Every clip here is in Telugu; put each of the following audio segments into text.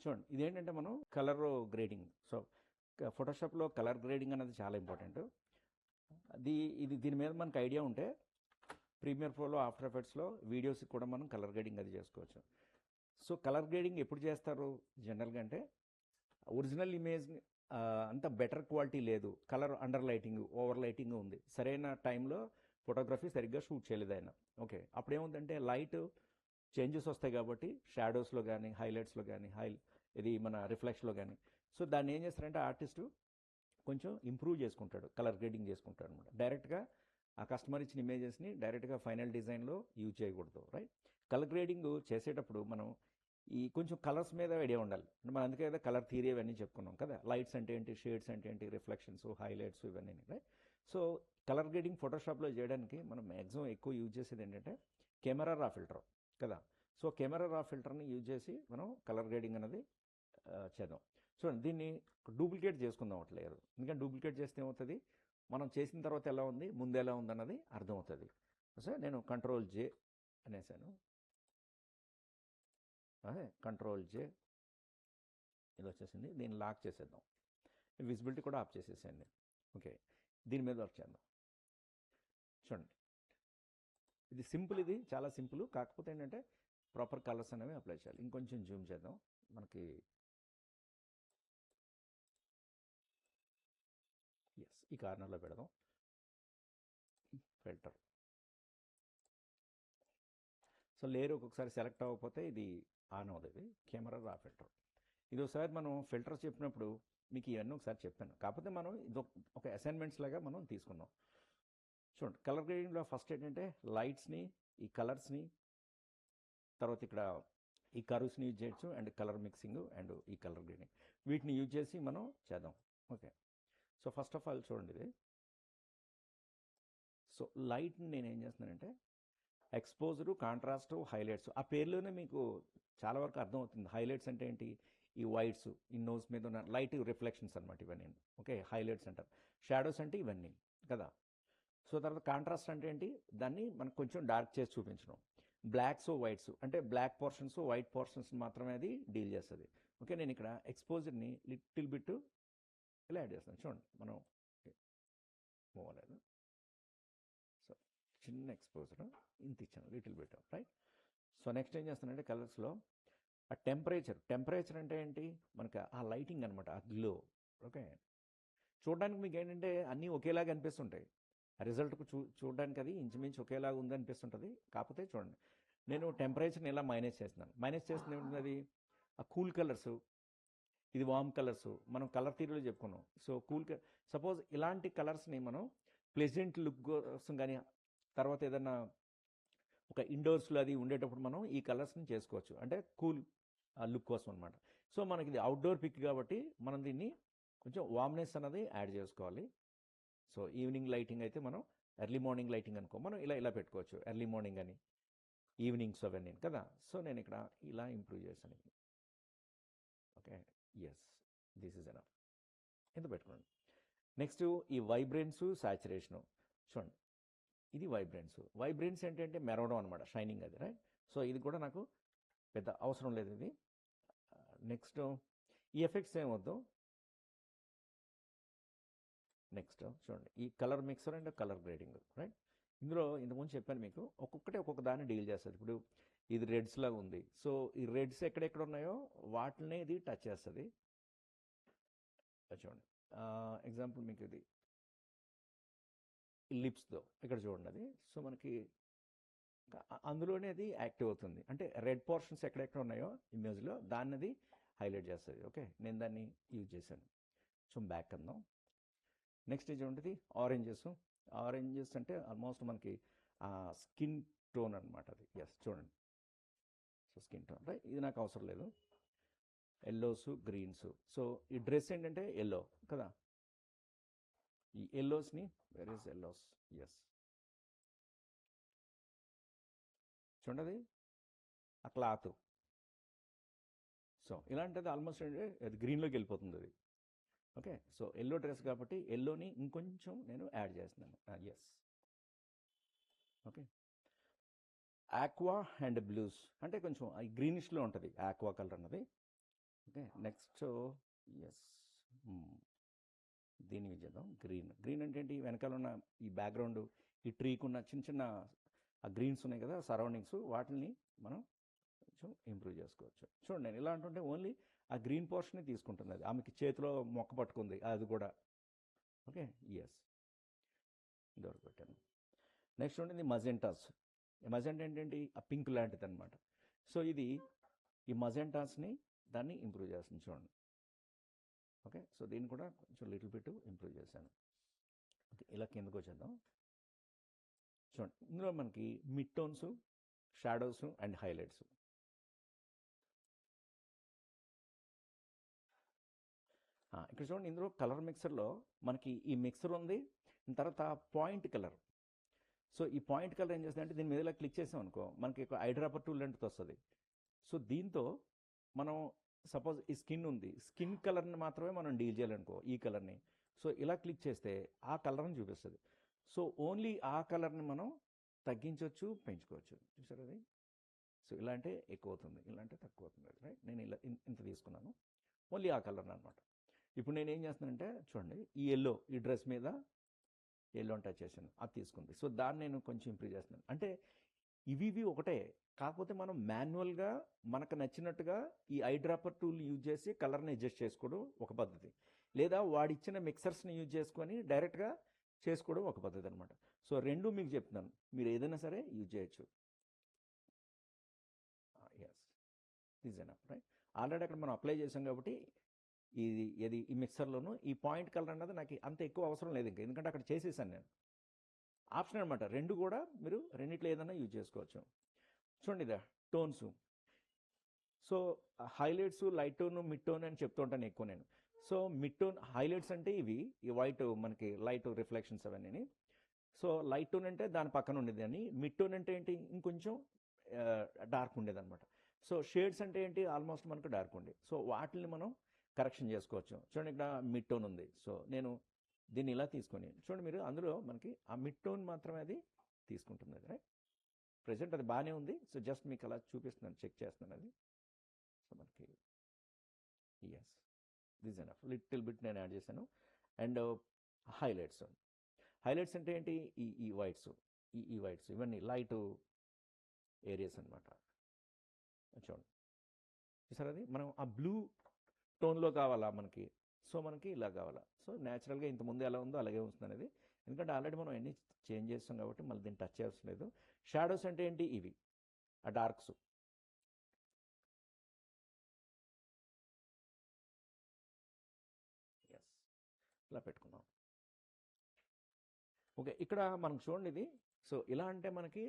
చూడండి ఇదేంటంటే మనం కలర్ గ్రేడింగ్. సో ఫోటోషాప్లో కలర్ గ్రేడింగ్ అనేది చాలా ఇంపార్టెంట్. దీని మీద మనకు ఐడియా ఉంటే ప్రీమియర్ ప్రోలో, ఆఫ్టర్ ఎఫెక్ట్స్లో వీడియోస్కి కూడా మనం కలర్ గ్రేడింగ్ అది చేసుకోవచ్చు. సో కలర్ గ్రేడింగ్ ఎప్పుడు చేస్తారు జనరల్గా అంటే ఒరిజినల్ ఇమేజ్ అంత బెటర్ క్వాలిటీ లేదు, colour under lighting, over lighting ఉంది, సరైన టైంలో ఫోటోగ్రఫీ సరిగ్గా షూట్ చేయలేదు ఆయన. ఓకే, అప్పుడు ఏముందంటే లైట్ చేంజెస్ వస్తాయి కాబట్టి షాడోస్లో కానీ హైలైట్స్లో కానీ ఇది మన రిఫ్లెక్షన్లో కానీ. సో దాన్ని ఏం చేస్తారంటే ఆర్టిస్టు కొంచెం ఇంప్రూవ్ చేసుకుంటాడు, కలర్ గ్రేడింగ్ చేసుకుంటాడు అనమాట. డైరెక్ట్గా ఆ కస్టమర్ ఇచ్చిన ఇమేజెస్ని డైరెక్ట్గా ఫైనల్ డిజైన్లో యూజ్ చేయకూడదు, రైట్? కలర్ గ్రేడింగ్ చేసేటప్పుడు మనం ఈ కొంచెం కలర్స్ మీద ఐడియా ఉండాలి. అంటే మనం అందుకే కదా కలర్ థియరీ అవన్నీ చెప్పుకున్నాం కదా, లైట్స్ అంటే ఏంటి, షేడ్స్ అంటే ఏంటి, రిఫ్లెక్షన్స్, హైలైట్స్, ఇవన్నీ, రైట్? సో కలర్ గ్రేడింగ్ ఫోటోషాప్లో చేయడానికి మనం మ్యాక్సిమం ఎక్కువ యూజ్ చేసేది ఏంటంటే కెమెరా రా ఫిల్టర్ కదా. సో కెమెరా రా ఫిల్టర్ని యూజ్ చేసి మనం కలర్ గ్రేడింగ్ అనేది చేద్దాం. చూడండి, దీన్ని డూప్లికేట్ చేసుకుందాం అట్లేదు. ఎందుకంటే డూప్లికేట్ చేస్తే ఏమవుతుంది, మనం చేసిన తర్వాత ఎలా ఉంది, ముందు ఎలా ఉంది అన్నది అర్థమవుతుంది. సో నేను కంట్రోల్ జే అనేసాను, అదే కంట్రోల్ జే, ఇది వచ్చేసింది. దీన్ని లాక్ చేసేద్దాం, విజిబిలిటీ కూడా ఆఫ్ చేసేసేయండి. ఓకే, దీని మీద వర్క్ చేద్దాం. చూడండి, ఇది సింపుల్, ఇది చాలా సింపుల్. కాకపోతే ఏంటంటే ప్రాపర్ కలర్స్ అనేవి అప్లై చేయాలి. ఇంకొంచెం జూమ్ చేద్దాం, మనకి ఈ కార్నర్లో పెడదాం ఫిల్టర్. సో లేయర్ ఒక్కొక్కసారి సెలెక్ట్ అవ్వకపోతే ఇది ఆన్ అవుతుంది, కెమెరా రా ఫిల్టర్. ఇది ఒకసారి మనం ఫిల్టర్స్ చెప్పినప్పుడు మీకు ఇవన్నీ ఒకసారి చెప్పాను, కాకపోతే మనం ఇది ఒక అసైన్మెంట్స్ లాగా మనం తీసుకుందాం. చూడండి, కలర్ గ్రేడింగ్లో ఫస్ట్ ఏంటంటే లైట్స్ని, ఈ కలర్స్ని, తర్వాత ఇక్కడ ఈ కర్వ్స్ని యూజ్ చేయొచ్చు, అండ్ కలర్ మిక్సింగ్, అండ్ ఈ కలర్ గ్రేడింగ్, వీటిని యూజ్ చేసి మనం చేద్దాం. Okay, so first of all చూడండి ఇది. సో లైట్ని నేను ఏం చేస్తున్నానంటే ఎక్స్పోజరు, కాంట్రాస్టు, హైలైట్స్, ఆ పేర్లోనే మీకు చాలా వరకు అర్థమవుతుంది. హైలైట్స్ అంటే ఏంటి, ఈ వైట్స్, ఈ నోస్ మీద ఉన్న లైట్ రిఫ్లెక్షన్స్ అనమాట ఇవన్నీ. ఓకే, హైలైట్స్ అంటారు. షాడోస్ అంటే ఇవన్నీ కదా. సో తర్వాత కాంట్రాస్ట్ అంటే ఏంటి, దాన్ని మనకు కొంచెం డార్క్ చేసి చూపించడం. బ్లాక్స్, వైట్స్ అంటే బ్లాక్ పోర్షన్స్, వైట్ పోర్షన్స్ మాత్రమే అది డీల్ చేస్తుంది. ఓకే, నేను ఇక్కడ ఎక్స్పోజర్ని లిటిల్ బిట్ ఇలా యాడ్ చేస్తాను. చూడండి, మనం మూవ్ అవ్వలేదు. సో చిన్న ఎక్స్పోజర్ ఇంత ఇచ్చాను, little bit, right? So next ఏం చేస్తానంటే కలర్స్లో ఆ టెంపరేచర్ అంటే ఏంటి, మనకి ఆ లైటింగ్ అనమాట, ఆ గ్లో. ఓకే, చూడడానికి మీకు ఏంటంటే అన్నీ ఒకేలాగా అనిపిస్తుంటాయి, రిజల్ట్కు చూడడానికి అది ఇంచుమించు ఒకేలాగా ఉంది అనిపిస్తుంటుంది. కాకపోతే చూడండి, నేను టెంపరేచర్ని ఇలా మైనస్ చేస్తున్నాను. మైనస్ చేస్తుంది ఏమిటి, ఆ కూల్ కలర్స్, ఇది వామ్ కలర్స్, మనం కలర్ థియరీలో చెప్పుకున్నాం. సో సపోజ్ ఇలాంటి కలర్స్ని మనం ప్లెజెంట్ లుక్ కోసం కానీ, తర్వాత ఏదన్నా ఒక ఇండోర్స్లో అది ఉండేటప్పుడు మనం ఈ కలర్స్ని చేసుకోవచ్చు, అంటే కూల్ లుక్ కోసం అనమాట. సో మనకి ఇది అవుట్డోర్ పిక్ కాబట్టి మనం దీన్ని కొంచెం వామ్నెస్ అనేది యాడ్ చేసుకోవాలి. సో ఈవినింగ్ లైటింగ్ అయితే మనం ఎర్లీ మార్నింగ్ లైటింగ్ అనుకో, మనం ఇలా పెట్టుకోవచ్చు, ఎర్లీ మార్నింగ్ అని, ఈవినింగ్స్ అవన్నీ కదా. సో నేను ఇక్కడ ఇలా ఇంప్రూవ్ చేశాను. Okay, yes, this is enough, ఎంత పెట్టుకోండి. నెక్స్ట్ ఈ వైబ్రెన్స్, సాచురేషను. చూడండి, ఇది వైబ్రెన్స్ ఏంటంటే మెరవడం అనమాట, షైనింగ్ అది, రైట్? సో ఇది కూడా నాకు పెద్ద అవసరం లేదు ఇది. నెక్స్ట్ ఈ ఎఫెక్ట్స్ ఏమొద్దు. నెక్స్ట్ చూడండి, ఈ colour mixer and colour grading, right? ఇందులో ఇంతకుముందు చెప్పాను మీకు, ఒక్కొక్క దాన్ని డీల్ చేస్తుంది. ఇప్పుడు ఇది రెడ్స్ లాగా ఉంది, సో ఈ రెడ్స్ ఎక్కడెక్కడ ఉన్నాయో వాటినే ఇది టచ్ చేస్తుంది. చూడండి, ఎగ్జాంపుల్ మీకు ఇది లిప్స్తో ఇక్కడ చూడండి అది. సో మనకి అందులోనే అది యాక్టివ్ అవుతుంది, అంటే రెడ్ పోర్షన్స్ ఎక్కడెక్కడ ఉన్నాయో ఇమేజ్లో దాన్ని అది హైలైట్ చేస్తుంది. ఓకే, నేను దాన్ని యూజ్ చేశాను. సో బ్యాక్ అందాం. నెక్స్ట్ ఇది ఉంటుంది ఆరెంజెస్ అంటే ఆల్మోస్ట్ మనకి స్కిన్ టోన్ అనమాట అది. ఎస్, చూడండి, సో స్కిన్ టోన్, రైట్? ఇది నాకు అవసరం లేదు. Yellows, greens. సో ఈ డ్రెస్ ఏంటంటే ఎల్లో కదా, ఈ ఎల్లోస్ని, వేర్ ఇస్ ఎల్లోస్, ఎస్, చూడండి ఆ క్లాత్. సో ఇలాంటిది ఆల్మోస్ట్ అంటే అది గ్రీన్లోకి వెళ్ళిపోతుంది అది. ఓకే, సో ఎల్లో డ్రెస్ కాబట్టి ఎల్లోని ఇంకొంచెం నేను యాడ్ చేస్తున్నాను. Yes, okay. Aqua and blues అంటే కొంచెం గ్రీనిష్లో ఉంటుంది ఆక్వా కలర్ అన్నది. ఓకే, నెక్స్ట్ ఎస్, దీన్ని యూజ్ చేద్దాం. గ్రీన్ అంటే ఏంటి, వెనకాల ఉన్న ఈ బ్యాక్గ్రౌండ్, ఈ ట్రీకి ఉన్న చిన్న చిన్న ఆ గ్రీన్స్ ఉన్నాయి కదా సరౌండింగ్స్, వాటిని మనం కొంచెం ఇంప్రూవ్ చేసుకోవచ్చు. చూడండి నేను ఇలా అంటుంటే ఓన్లీ ఆ గ్రీన్ పోర్షన్ని తీసుకుంటుంది, అది ఆమెకి చేతిలో మొక్క పట్టుకుంది అది కూడా. ఓకే, ఎస్, ఇదివరకు పెట్టాను. నెక్స్ట్ ఉండేది మజెంటాస్. మజెంటా ఏంటంటే ఆ పింక్ లాంటిది అనమాట. సో ఇది ఈ మజెంటాస్ని దాన్ని ఇంప్రూవ్ చేస్తుంది చూడండి. ఓకే, సో దీన్ని కూడా కొంచెం లిటిల్ బిట్ ఇంప్రూవ్ చేశాను. ఓకే, ఇలా కిందకు వచ్చేద్దాం. చూడండి ఇందులో మనకి mid tones, shadows and highlights. ఇక్కడ చూడండి ఇందులో కలర్ మిక్సర్లో మనకి ఈ మిక్సర్ ఉంది, తర్వాత పాయింట్ కలర్. సో ఈ పాయింట్ కలర్ ఏం చేస్తుంది అంటే దీని మీద ఇలా క్లిక్ చేసాం అనుకో మనకి ఐడ్రాపర్ టూల్ లాంటిది వస్తుంది. సో దీంతో మనం సపోజ్ ఈ స్కిన్ ఉంది, స్కిన్ కలర్ని మాత్రమే మనం డీల్ చేయాలనుకో ఈ కలర్ని. సో ఇలా క్లిక్ చేస్తే ఆ కలర్ని చూపిస్తుంది. సో ఓన్లీ ఆ కలర్ని మనం తగ్గించవచ్చు, పెంచుకోవచ్చు. చూసారు అది. సో ఇలా అంటే ఎక్కువ అవుతుంది, ఇలా అంటే తక్కువ అవుతుంది. రైట్, నేను ఇలా ఇంత తీసుకున్నాను, ఓన్లీ ఆ కలర్ అనమాట. ఇప్పుడు నేను ఏం చేస్తున్నానంటే చూడండి ఈ ఎల్లో, ఈ డ్రెస్ మీద ఎల్లో టచ్ చేశాను, అది తీసుకుంది. సో దాన్ని నేను కొంచెం ఇంప్రూవ్ చేస్తున్నాను. అంటే ఇవి ఒకటే, కాకపోతే మనం మాన్యువల్గా మనకు నచ్చినట్టుగా ఈ ఐడ్రాపర్ టూల్ యూజ్ చేసి కలర్ని అడ్జస్ట్ చేసుకోవడం ఒక పద్ధతి, లేదా వాడిచ్చిన మిక్సర్స్ని యూజ్ చేసుకొని డైరెక్ట్గా చేసుకోవడం ఒక పద్ధతి అనమాట. సో రెండు మీకు చెప్తున్నాను, మీరు ఏదైనా సరే యూజ్ చేయొచ్చు. Yes, this enough right. Already అక్కడ మనం అప్లై చేసాం కాబట్టి ఇది ఈ మిక్సర్లోను ఈ పాయింట్ కలర్ అన్నది నాకు అంత ఎక్కువ అవసరం లేదు ఇంకా, ఎందుకంటే అక్కడ చేసేసాను నేను. ఆప్షన్ అనమాట, రెండు కూడా మీరు రెండిట్లో ఏదైనా యూజ్ చేసుకోవచ్చు. చూడండి ఇదా tones. So highlights, light tone, mid tone అని చెప్తూ ఉంటాను ఎక్కువ నేను. సో మిడ్ టోన్ హైలైట్స్ అంటే ఇవి ఈ వైట్ మనకి లైట్ రిఫ్లెక్షన్స్ అవన్నీ. సో లైట్ టోన్ అంటే దాని పక్కన ఉండేది అని, మిడ్ టోన్ అంటే ఏంటి ఇంకొంచెం డార్క్ ఉండేది అనమాట. సో షేడ్స్ అంటే ఏంటి ఆల్మోస్ట్ మనకు డార్క్ ఉండే. సో వాటిని మనం కరెక్షన్ చేసుకోవచ్చు. చూడండి ఇక్కడ మిడ్ టోన్ ఉంది, సో నేను దీన్ని ఇలా తీసుకొని చూడండి మీరు అందులో మనకి ఆ మిడ్ టోన్ మాత్రమే అది తీసుకుంటుంది అది. రైట్, ప్రెజెంట్ అది బాగానే ఉంది. సో జస్ట్ మీకు అలా చూపిస్తున్నాను, చెక్ చేస్తున్నాను అది. సో మనకి yes, this enough, little bit నేను యాడ్ చేశాను. And highlights. హైలైట్స్ అంటే ఏంటి ఈ వైట్స్, ఈ వైట్స్ ఇవన్నీ లైట్ ఏరియాస్ అనమాట. చూడండి చూసారు అది, మనం ఆ బ్లూ టోన్లో కావాలా మనకి, సో మనకి ఇలా కావాలా. సో న్యాచురల్గా ఇంతకుముందు ఎలా ఉందో అలాగే ఉంటుంది అనేది, ఎందుకంటే ఆల్రెడీ మనం అన్ని చేంజ్ చేస్తాం కాబట్టి మళ్ళీ దీన్ని టచ్ చేయాల్సిన లేదు. షాడోస్ అంటే ఏంటి ఇవి ఆ డార్క్స్. ఎస్, ఇలా పెట్టుకున్నాం. ఓకే, ఇక్కడ మనకు చూడండి ఇది. సో ఇలా అంటే మనకి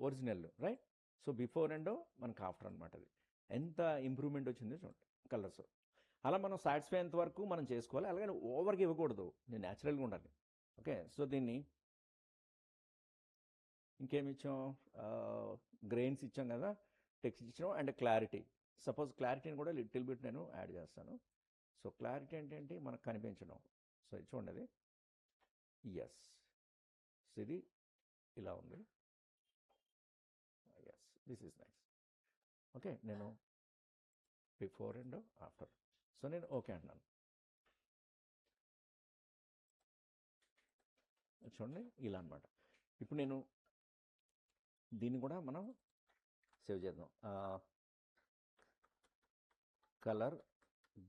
original right. So before and మనకి ఆఫ్టర్ అనమాట. అది ఎంత ఇంప్రూవ్మెంట్ వచ్చిందో చూడండి కలర్స్. అలా మనం సాటిస్ఫై అయ్యేంత వరకు మనం చేసుకోవాలి, అలాగే ఓవర్గా ఇవ్వకూడదు, నేను న్యాచురల్గా ఉండాలి. ఓకే, సో దీన్ని ఇంకేమి ఇచ్చాం, గ్రెయిన్స్ ఇచ్చాం కదా, టెక్స్ట్ ఇచ్చాం అండ్ క్లారిటీ. సపోజ్ క్లారిటీని కూడా లిటిల్ బిట్ నేను యాడ్ చేస్తాను. సో క్లారిటీ అంటే ఏంటి మనకు కనిపించడం. సో ఇది చూడండి అది. ఎస్, సో ఇది ఇలా ఉంది. Yes, this is nice. Okay, నేను బిఫోర్ అండ్ ఆఫ్టర్. సో నేను ఓకే అంటున్నాను. చూడండి ఇలా అనమాట. ఇప్పుడు నేను దీన్ని కూడా మనం సేవ్ చేద్దాం. కలర్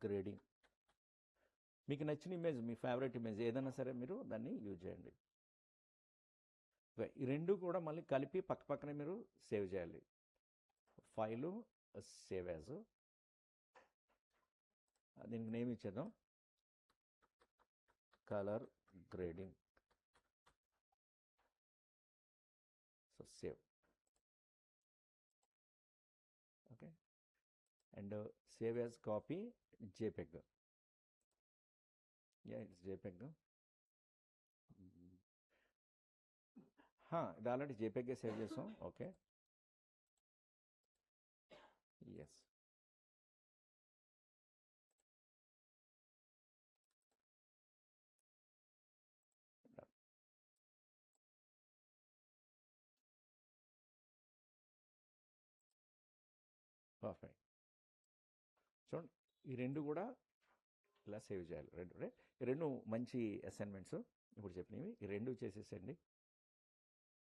గ్రేడింగ్, మీకు నచ్చిన ఇమేజ్, మీ ఫేవరెట్ ఇమేజ్ ఏదైనా సరే మీరు దాన్ని యూజ్ చేయండి. ఈ రెండు కూడా మళ్ళీ కలిపి పక్క పక్కనే మీరు సేవ్ చేయాలి. ఫైలు సేవ్ యాజ్, దీనికి నేమ్ ఇచ్చేద్దాం colour grading. So save. Okay, and save as copy JPEG. Yeah it's JPEG. ఇది ఆల్రెడీ జేపెగ్గే సేవ్ చేసాం. Okay, yes, perfect. చూడండి ఈ రెండు కూడా ఇలా సేవ్ చేయాలి. రెండు మంచి అసైన్మెంట్స్ ఇప్పుడు చెప్పినవి. ఈ రెండు చేసేసండి.